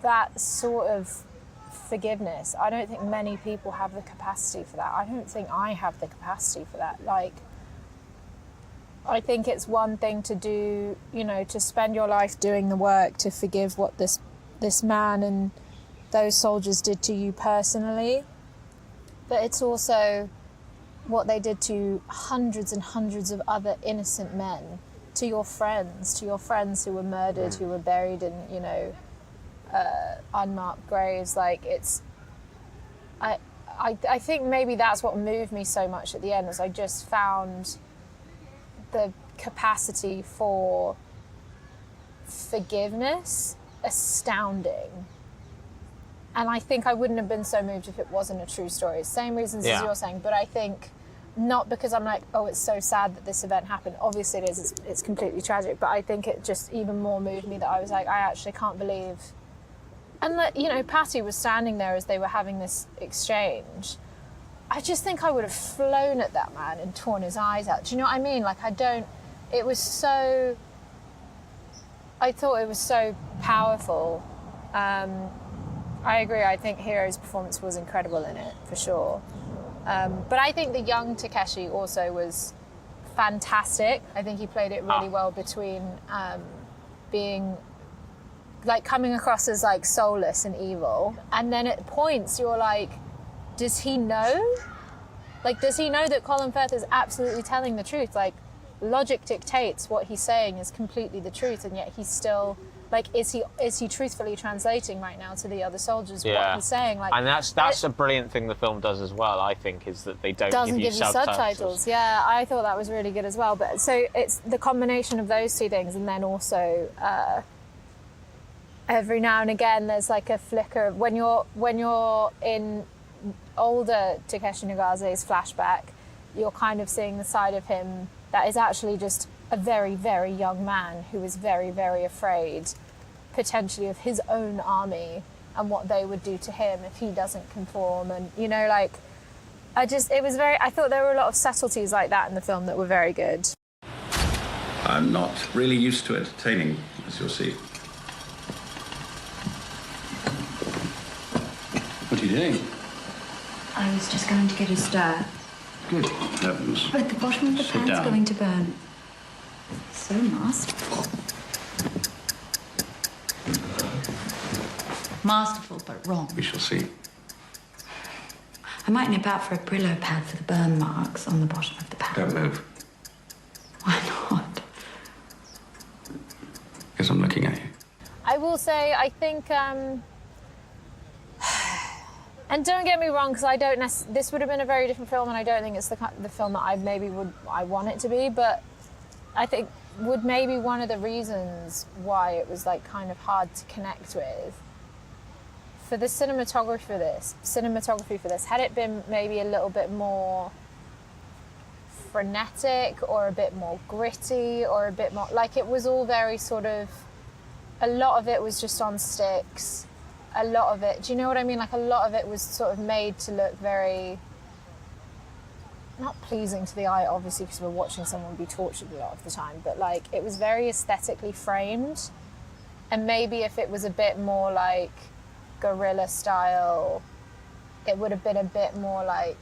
that sort of forgiveness, I don't think many people have the capacity for that. I don't think I have the capacity for that. Like, I think it's one thing to do, you know, to spend your life doing the work to forgive what this man and those soldiers did to you personally, but it's also what they did to hundreds and hundreds of other innocent men, to your friends who were murdered, who were buried in, you know, unmarked graves. Like, it's, I think maybe that's what moved me so much at the end, was I just found the capacity for forgiveness astounding. And I think I wouldn't have been so moved if it wasn't a true story. Same reasons as you're saying, but I think not because I'm like, oh, it's so sad that this event happened. Obviously it is, it's completely tragic, but I think it just even more moved me that I was like, I actually can't believe. And that, you know, Patty was standing there as they were having this exchange. I just think I would have flown at that man and torn his eyes out. Do you know what I mean? Like, it was so, I thought it was so powerful. I agree. I think Hiro's performance was incredible in it, for sure. But I think the young Takeshi also was fantastic. I think he played it really well between being, like, coming across as, like, soulless and evil. And then at points you're like, does he know? Like, does he know that Colin Firth is absolutely telling the truth? Like, logic dictates what he's saying is completely the truth, and yet he's still, like, is he truthfully translating right now to the other soldiers what he's saying? Like, and that's a brilliant thing the film does as well, I think, is that they doesn't give you subtitles. Yeah, I thought that was really good as well. But so it's the combination of those two things, and then also every now and again there's like a flicker of when you're in older Takeshi Nagase's flashback, you're kind of seeing the side of him that is actually just a very, very young man who is very, very afraid, potentially, of his own army and what they would do to him if he doesn't conform. And, you know, like, I thought there were a lot of subtleties like that in the film that were very good. I'm not really used to entertaining, as you'll see. What are you doing? I was just going to get a stir. Good heavens. But the bottom of the pan's down. going to burn. So masterful. Masterful, but wrong. We shall see. I might nip out for a Brillo pad for the burn marks on the bottom of the pan. Don't move. Why not? Because I'm looking at you. I will say, I think, and don't get me wrong, because this would have been a very different film, and I don't think it's the film that I want it to be, but I think would maybe one of the reasons why it was, like, kind of hard to connect with, for the cinematography for this, had it been maybe a little bit more frenetic or a bit more gritty or a bit more, like, it was all very sort of, a lot of it was just on sticks. A lot of it, do you know what I mean? Like, a lot of it was sort of made to look very, not pleasing to the eye, obviously, because we're watching someone be tortured a lot of the time, but, like, it was very aesthetically framed. And maybe if it was a bit more, like, guerrilla style, it would have been a bit more, like,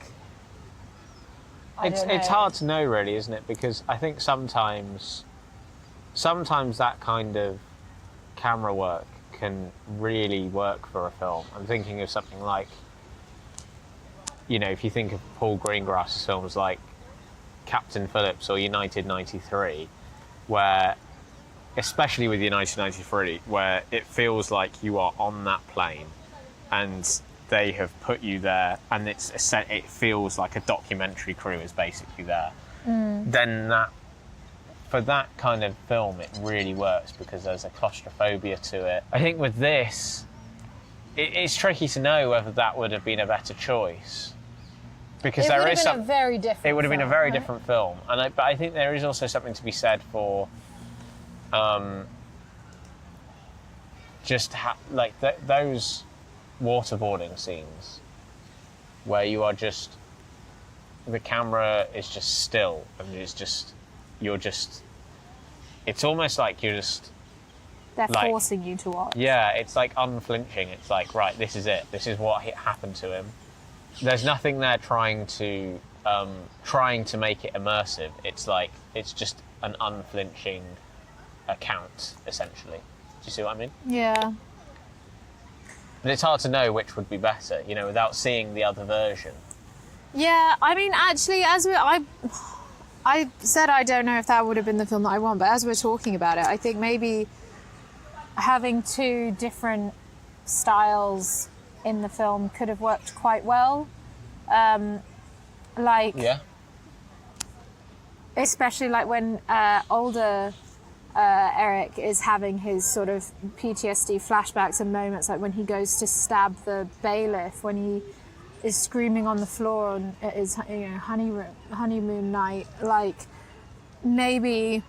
It's hard to know, really, isn't it? Because I think sometimes that kind of camera work can really work for a film. I'm thinking of something like, you know, if you think of Paul Greengrass's films like Captain Phillips or United 93, where, especially with United 93, where it feels like you are on that plane and they have put you there, and it feels like a documentary crew is basically there. Then for that kind of film, it really works because there's a claustrophobia to it. I think with this, it's tricky to know whether that would have been a better choice, because it would have been a very different. It would have been a very right? different film, but I think there is also something to be said for, those waterboarding scenes where you are just, the camera is just still, and it's almost like you're just They're like, forcing you to watch. Yeah, it's like unflinching. It's like, right, this is it. This is what happened to him. There's nothing there trying to make it immersive. It's like, it's just an unflinching account, essentially. Do you see what I mean? Yeah. And it's hard to know which would be better, you know, without seeing the other version. Yeah, I mean, actually, I said I don't know if that would have been the film that I want, but as we're talking about it, I think maybe having two different styles in the film could have worked quite well. Yeah. Especially like when older Eric is having his sort of PTSD flashbacks and moments, like when he goes to stab the bailiff, when he is screaming on the floor on his honeymoon night, like maybe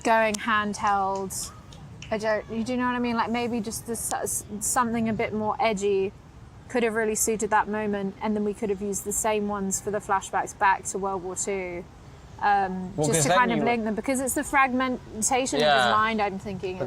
going handheld. Do you know what I mean? Like maybe just something a bit more edgy could have really suited that moment, and then we could have used the same ones for the flashbacks back to World War II. Just to kind of link them, because it's the fragmentation of his mind, I'm thinking.